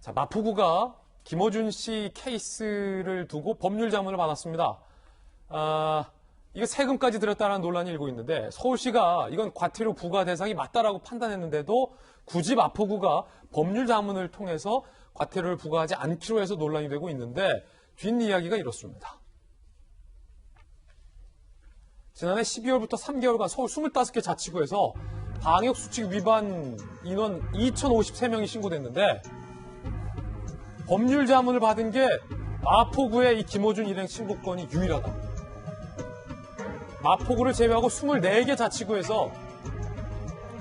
자, 마포구가 김어준 씨 케이스를 두고 법률 자문을 받았습니다. 이거 세금까지 들였다는 논란이 일고 있는데 서울시가 이건 과태료 부과 대상이 맞다라고 판단했는데도 굳이 마포구가 법률 자문을 통해서 과태료를 부과하지 않기로 해서 논란이 되고 있는데 뒷이야기가 이렇습니다. 지난해 12월부터 3개월간 서울 25개 자치구에서 방역수칙 위반 인원 2,053명이 신고됐는데 법률 자문을 받은 게 마포구의 이 김어준 일행 신고건이 유일하다. 마포구를 제외하고 24개 자치구에서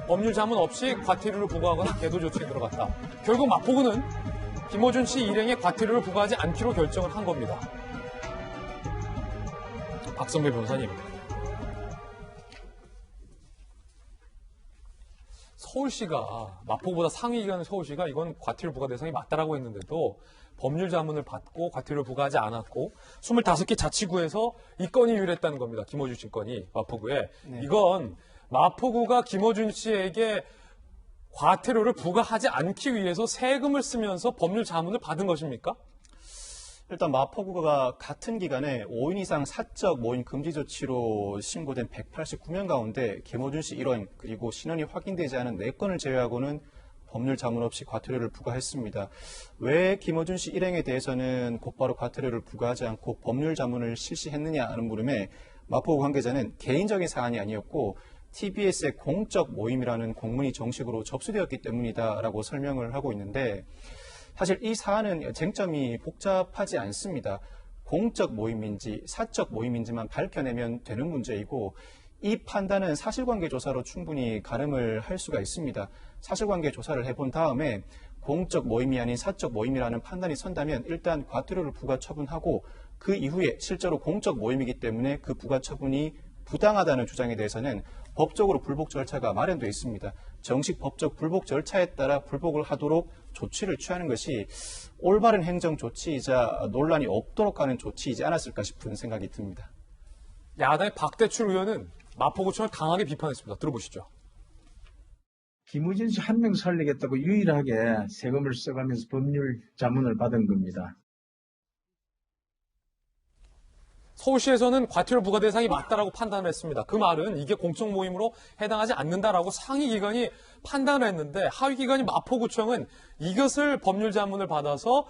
법률 자문 없이 과태료를 부과하거나 계도 조치에 들어갔다. 결국 마포구는 김어준 씨 일행에 과태료를 부과하지 않기로 결정을 한 겁니다. 박성배 변호사님. 서울시가, 마포구보다 상위 기관의 서울시가 이건 과태료 부과 대상이 맞다라고 했는데도 법률 자문을 받고 과태료를 부과하지 않았고 25개 자치구에서 이 건이 유일했다는 겁니다. 김어준 씨 건이 마포구에. 네. 이건 마포구가 김어준 씨에게 과태료를 부과하지 않기 위해서 세금을 쓰면서 법률 자문을 받은 것입니까? 일단 마포구가 같은 기간에 5인 이상 사적 모임 금지 조치로 신고된 189명 가운데 김어준 씨 1원 그리고 신원이 확인되지 않은 4건을 제외하고는 법률 자문 없이 과태료를 부과했습니다. 왜 김어준 씨 일행에 대해서는 곧바로 과태료를 부과하지 않고 법률 자문을 실시했느냐 하는 물음에 마포구 관계자는 개인적인 사안이 아니었고 TBS의 공적 모임이라는 공문이 정식으로 접수되었기 때문이다라고 설명을 하고 있는데 사실 이 사안은 쟁점이 복잡하지 않습니다. 공적 모임인지 사적 모임인지만 밝혀내면 되는 문제이고 이 판단은 사실관계 조사로 충분히 가름을 할 수가 있습니다. 사실관계 조사를 해본 다음에 공적 모임이 아닌 사적 모임이라는 판단이 선다면 일단 과태료를 부과 처분하고 그 이후에 실제로 공적 모임이기 때문에 그 부과 처분이 부당하다는 주장에 대해서는 법적으로 불복 절차가 마련되어 있습니다. 정식 법적 불복 절차에 따라 불복을 하도록 조치를 취하는 것이 올바른 행정 조치이자 논란이 없도록 하는 조치이지 않았을까 싶은 생각이 듭니다. 야당의 박대출 의원은 마포구청을 강하게 비판했습니다. 들어보시죠. 김어준 씨 한 명 살리겠다고 유일하게 세금을 써가면서 법률 자문을 받은 겁니다. 서울시에서는 과태료 부과 대상이 맞다라고 판단을 했습니다. 그 말은 이게 공적 모임으로 해당하지 않는다라고 상위 기관이 판단을 했는데 하위 기관이 마포구청은 이것을 법률 자문을 받아서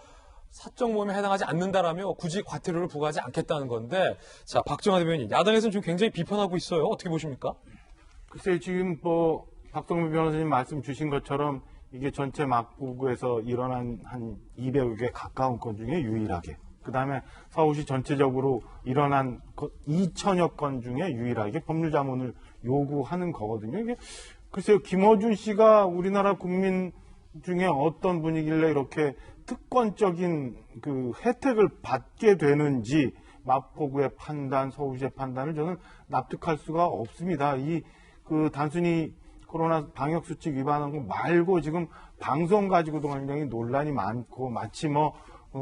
사적 모임에 해당하지 않는다라며 굳이 과태료를 부과하지 않겠다는 건데 자 박정환 대변인 야당에서는 지금 굉장히 비판하고 있어요. 어떻게 보십니까? 글쎄요 지금 박성배 변호사님 말씀 주신 것처럼 이게 전체 마포구에서 일어난 한 200여 개 가까운 건 중에 유일하게 그다음에 서울시 전체적으로 일어난 2천여 건 중에 유일하게 법률 자문을 요구하는 거거든요. 이게 글쎄요 김어준 씨가 우리나라 국민 중에 어떤 분이길래 이렇게 특권적인 그 혜택을 받게 되는지 마포구의 판단, 서울시의 판단을 저는 납득할 수가 없습니다. 단순히 코로나 방역 수칙 위반한 거 말고 지금 방송 가지고도 굉장히 논란이 많고 마치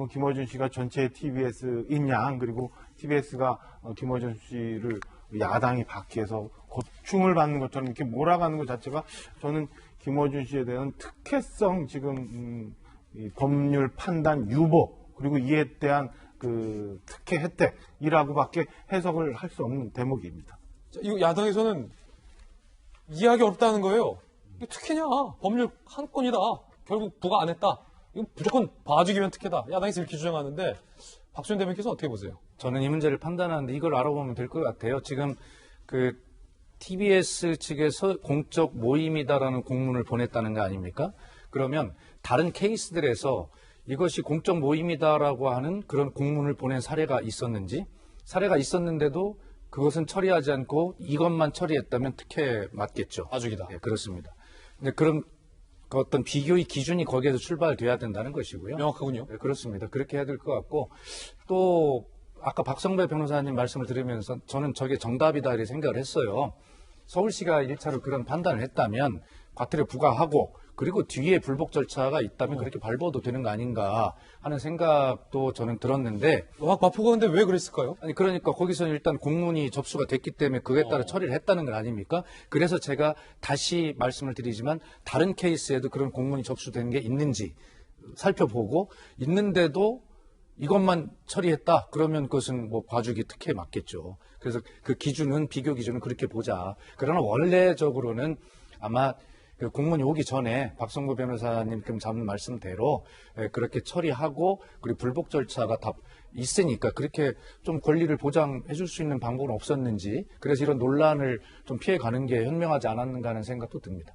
김어준 씨가 전체 TBS인 양 그리고 TBS가 김어준 씨를 야당이 밖에서 고충을 받는 것처럼 이렇게 몰아가는 것 자체가 저는 김어준 씨에 대한 특혜성 지금 이 법률 판단 유보 그리고 이에 대한 그 특혜 혜택이라고밖에 해석을 할 수 없는 대목입니다. 이거 야당에서는 이해하기 어렵다는 거예요. 이게 특혜냐? 법률 한 건이다. 결국 부과 안 했다. 이거 무조건 봐주기면 특혜다. 야당에서 이렇게 주장하는데 박수현 대변인께서 어떻게 보세요? 저는 이 문제를 판단하는데 이걸 알아보면 될 것 같아요. 지금 그 TBS 측에서 공적 모임이다라는 공문을 보냈다는 거 아닙니까? 그러면 다른 케이스들에서 이것이 공적 모임이다라고 하는 그런 공문을 보낸 사례가 있었는데도 그것은 처리하지 않고 이것만 처리했다면 특혜 맞겠죠. 봐주기다. 네, 그렇습니다. 근데 그런 그 어떤 비교의 기준이 거기에서 출발돼야 된다는 것이고요. 명확하군요. 네, 그렇습니다. 그렇게 해야 될 것 같고 또 아까 박성배 변호사님 말씀을 들으면서 저는 저게 정답이다 이렇게 생각을 했어요. 서울시가 1차로 그런 판단을 했다면 과태료 부과하고 그리고 뒤에 불복 절차가 있다면 그렇게 밟아도 되는 거 아닌가 하는 생각도 저는 들었는데 마포가 근데 왜 그랬을까요? 아니 그러니까 거기서는 일단 공문이 접수가 됐기 때문에 그에 따라 처리를 했다는 건 아닙니까? 그래서 제가 다시 말씀을 드리지만 다른 케이스에도 그런 공문이 접수된 게 있는지 살펴보고 있는데도 이것만 처리했다 그러면 그것은 뭐 봐주기 특혜에 맞겠죠. 그래서 그 기준은 비교 기준은 그렇게 보자. 그러나 원래적으로는 아마 그 공문이 오기 전에 박성구 변호사님 지금 잡은 말씀대로 그렇게 처리하고 그리고 불복 절차가 다 있으니까 그렇게 좀 권리를 보장해 줄 수 있는 방법은 없었는지 그래서 이런 논란을 좀 피해가는 게 현명하지 않았는가 하는 생각도 듭니다.